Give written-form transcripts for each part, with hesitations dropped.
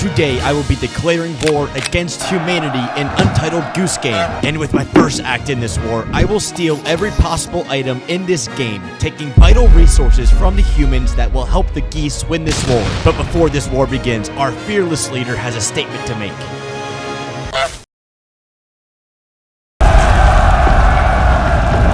Today, I will be declaring war against humanity in Untitled Goose Game. And with my first act in this war, I will steal every possible item in this game, taking vital resources from the humans that will help the geese win this war. But before this war begins, our fearless leader has a statement to make.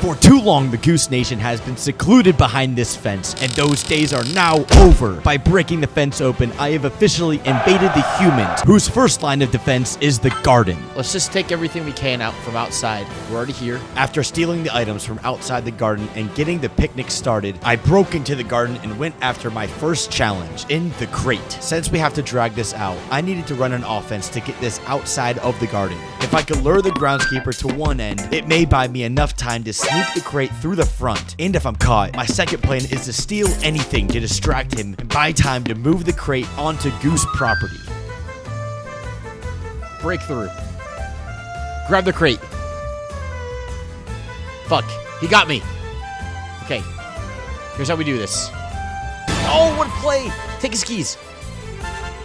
For too long, the Goose Nation has been secluded behind this fence, and those days are now over. By breaking the fence open, I have officially invaded the humans, whose first line of defense is the garden. Let's just take everything we can out from outside. We're already here. After stealing the items from outside the garden and getting the picnic started, I broke into the garden and went after my first challenge, in the crate. Since we have to drag this out, I needed to run an offense to get this outside of the garden. If I could lure the groundskeeper to one end, it may buy me enough time to sneak the crate through the front. And if I'm caught, my second plan is to steal anything to distract him and buy time to move the crate onto Goose property. Breakthrough. Grab the crate. Fuck. He got me. Okay. Here's how we do this. Oh, what a play. Take his keys.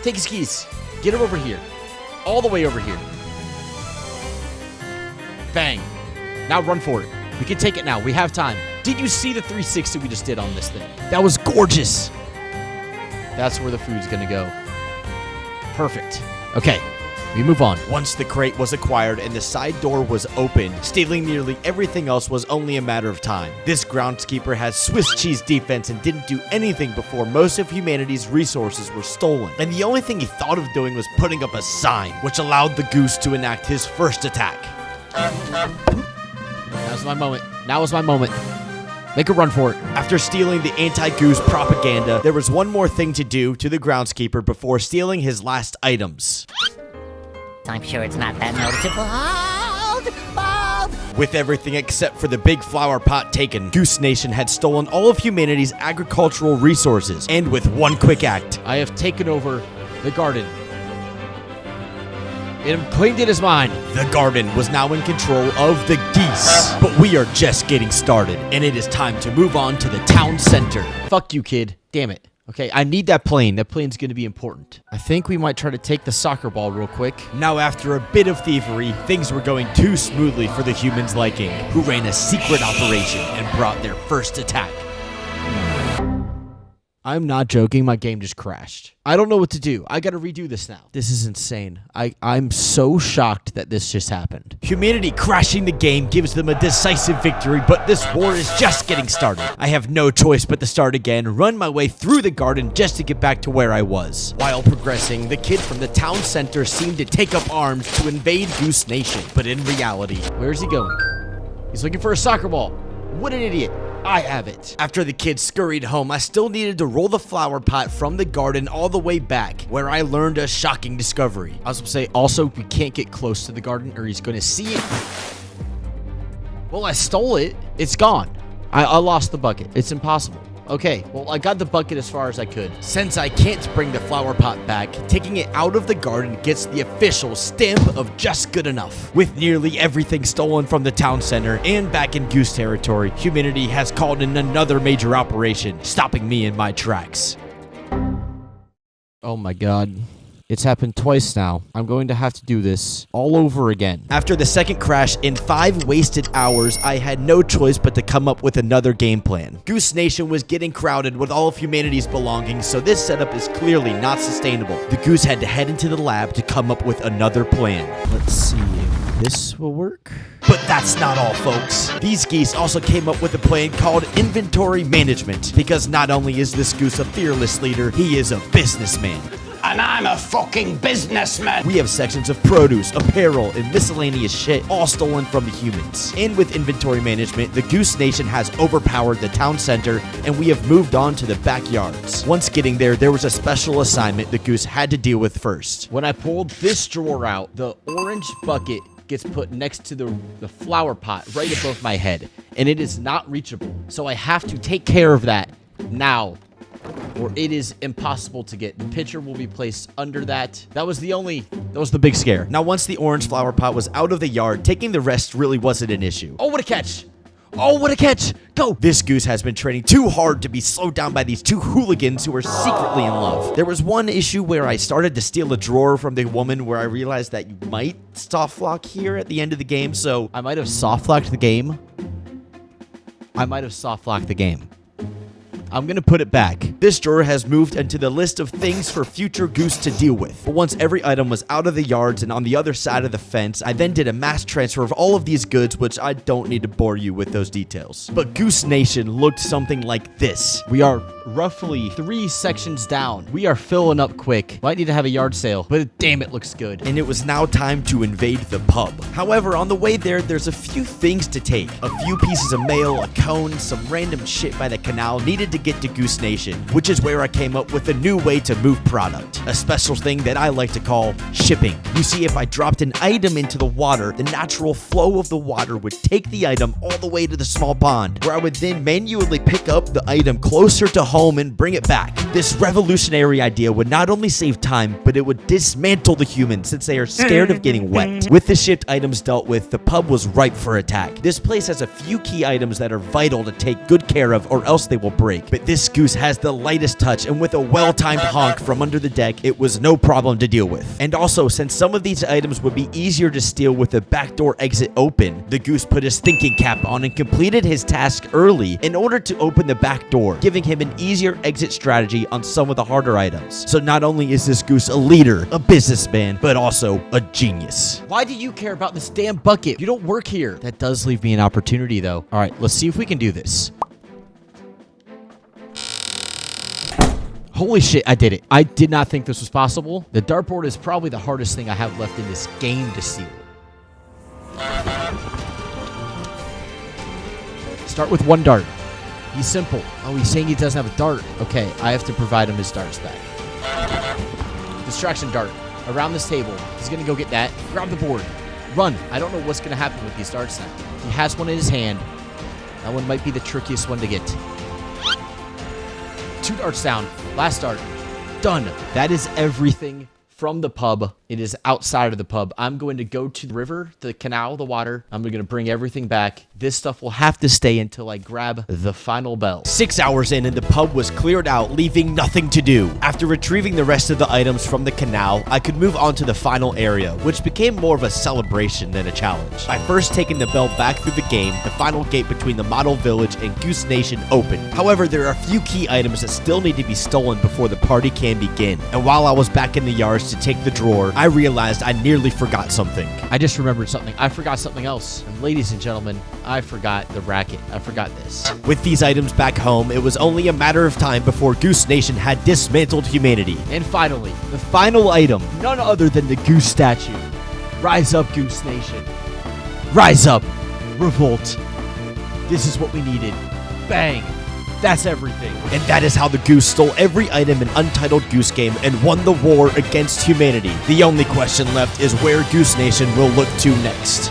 Take his keys. Get him over here. All the way over here. Bang. Now run for it. We can take it now. We have time. Did you see the 360 we just did on this thing? That was gorgeous. That's where the food's gonna go. Perfect. Okay, we move on. Once the crate was acquired and the side door was open, stealing nearly everything else was only a matter of time. This groundskeeper has Swiss cheese defense and didn't do anything before most of humanity's resources were stolen. And the only thing he thought of doing was putting up a sign, which allowed the goose to enact his first attack. Now's my moment. Now is my moment. Make a run for it. After stealing the anti-goose propaganda, there was one more thing to do to the groundskeeper before stealing his last items. I'm sure it's not that noticeable. With everything except for the big flower pot taken, Goose Nation had stolen all of humanity's agricultural resources, and with one quick act, I have taken over the garden. It claimed it as mine. The garden was now in control of the geese. But we are just getting started, and it is time to move on to the town center. Fuck you, kid. Damn it. Okay, I need that plane. That plane's gonna be important. I think we might try to take the soccer ball real quick. Now, after a bit of thievery, things were going too smoothly for the humans' liking, who ran a secret operation and brought their first attack. I'm not joking, my game just crashed. I don't know what to do. I gotta redo this now. This is insane. I'm so shocked that this just happened. Humanity crashing the game gives them a decisive victory, but this war is just getting started. I have no choice but to start again, run my way through the garden just to get back to where I was. While progressing, the kid from the town center seemed to take up arms to invade Goose Nation, but in reality, where's he going? He's looking for a soccer ball. What an idiot. I have it. After the kids scurried home, I still needed to roll the flower pot from the garden all the way back, where I learned a shocking discovery. I was gonna say, also, we can't get close to the garden or he's gonna see it. Well, I stole it. It's gone. I lost the bucket. It's impossible. Okay, well, I got the bucket as far as I could. Since I can't bring the flower pot back, taking it out of the garden gets the official stamp of just good enough. With nearly everything stolen from the town center and back in Goose territory, humanity has called in another major operation, stopping me in my tracks. Oh my god. It's happened twice now. I'm going to have to do this all over again. After the second crash in 5 wasted hours, I had no choice but to come up with another game plan. Goose Nation was getting crowded with all of humanity's belongings, so this setup is clearly not sustainable. The goose had to head into the lab to come up with another plan. Let's see if this will work. But that's not all, folks. These geese also came up with a plan called inventory management, because not only is this goose a fearless leader, he is a businessman. And I'm a fucking businessman. We have sections of produce, apparel, and miscellaneous shit, all stolen from the humans. And with inventory management, the Goose Nation has overpowered the town center, and we have moved on to the backyards. Once getting there, there was a special assignment the goose had to deal with first. When I pulled this drawer out, the orange bucket gets put next to the flower pot right above my head, and it is not reachable. So I have to take care of that now, or it is impossible to get. The pitcher will be placed under that. That was the big scare. Now, once the orange flower pot was out of the yard, taking the rest really wasn't an issue. Oh, what a catch. Oh, what a catch! Go! This goose has been training too hard to be slowed down by these two hooligans who are secretly in love. There was one issue where I started to steal a drawer from the woman where I realized that you might soft lock here at the end of the game, so I might have soft locked the game. I'm gonna put it back. this drawer has moved into the list of things for future Goose to deal with. But once every item was out of the yards and on the other side of the fence, I then did a mass transfer of all of these goods, which I don't need to bore you with those details. But Goose Nation looked something like this. We are roughly 3 sections down. We are filling up quick. Might need to have a yard sale, but damn, it looks good. And it was now time to invade the pub. However, on the way there's a few things to take. A few pieces of mail, a cone, some random shit by the canal needed to get to Goose Nation, which is where I came up with a new way to move product. A special thing that I like to call shipping. You see, if I dropped an item into the water, the natural flow of the water would take the item all the way to the small pond, where I would then manually pick up the item closer to home and bring it back. This revolutionary idea would not only save time, but it would dismantle the humans since they are scared of getting wet. With the shipped items dealt with, the pub was ripe for attack. This place has a few key items that are vital to take good care of or else they will break. But this goose has the lightest touch, and with a well-timed honk from under the deck, it was no problem to deal with. And also, since some of these items would be easier to steal with the backdoor exit open, the goose put his thinking cap on and completed his task early in order to open the back door, giving him an easier exit strategy on some of the harder items. So not only is this goose a leader, a businessman, but also a genius. Why do you care about this damn bucket? You don't work here. That does leave me an opportunity, though. All right, let's see if we can do this. Holy shit, I did it. I did not think this was possible. The dartboard is probably the hardest thing I have left in this game to steal. Start with 1 dart. He's simple. Oh, he's saying he doesn't have a dart. Okay, I have to provide him his darts back. Distraction dart. Around this table. He's going to go get that. Grab the board. Run. I don't know what's going to happen with these darts now. He has one in his hand. That one might be the trickiest one to get. 2 darts down. Last dart. Done. That is everything from the pub. It is outside of the pub. I'm going to go to the river, the canal, the water. I'm going to bring everything back. This stuff will have to stay until I grab the final bell. 6 hours in and the pub was cleared out, leaving nothing to do. After retrieving the rest of the items from the canal, I could move on to the final area, which became more of a celebration than a challenge. By first taking the bell back through the game, the final gate between the model village and Goose Nation opened. However, there are a few key items that still need to be stolen before the party can begin. And while I was back in the yards to take the drawer, I realized I nearly forgot something. I just remembered something. I forgot something else. And ladies and gentlemen, I forgot the racket. I forgot this. With these items back home, it was only a matter of time before Goose Nation had dismantled humanity. And finally, the final item, none other than the goose statue. Rise up, Goose Nation. Rise up. Revolt. This is what we needed. Bang. That's everything. And that is how the goose stole every item in Untitled Goose Game and won the war against humanity. The only question left is where Goose Nation will look to next.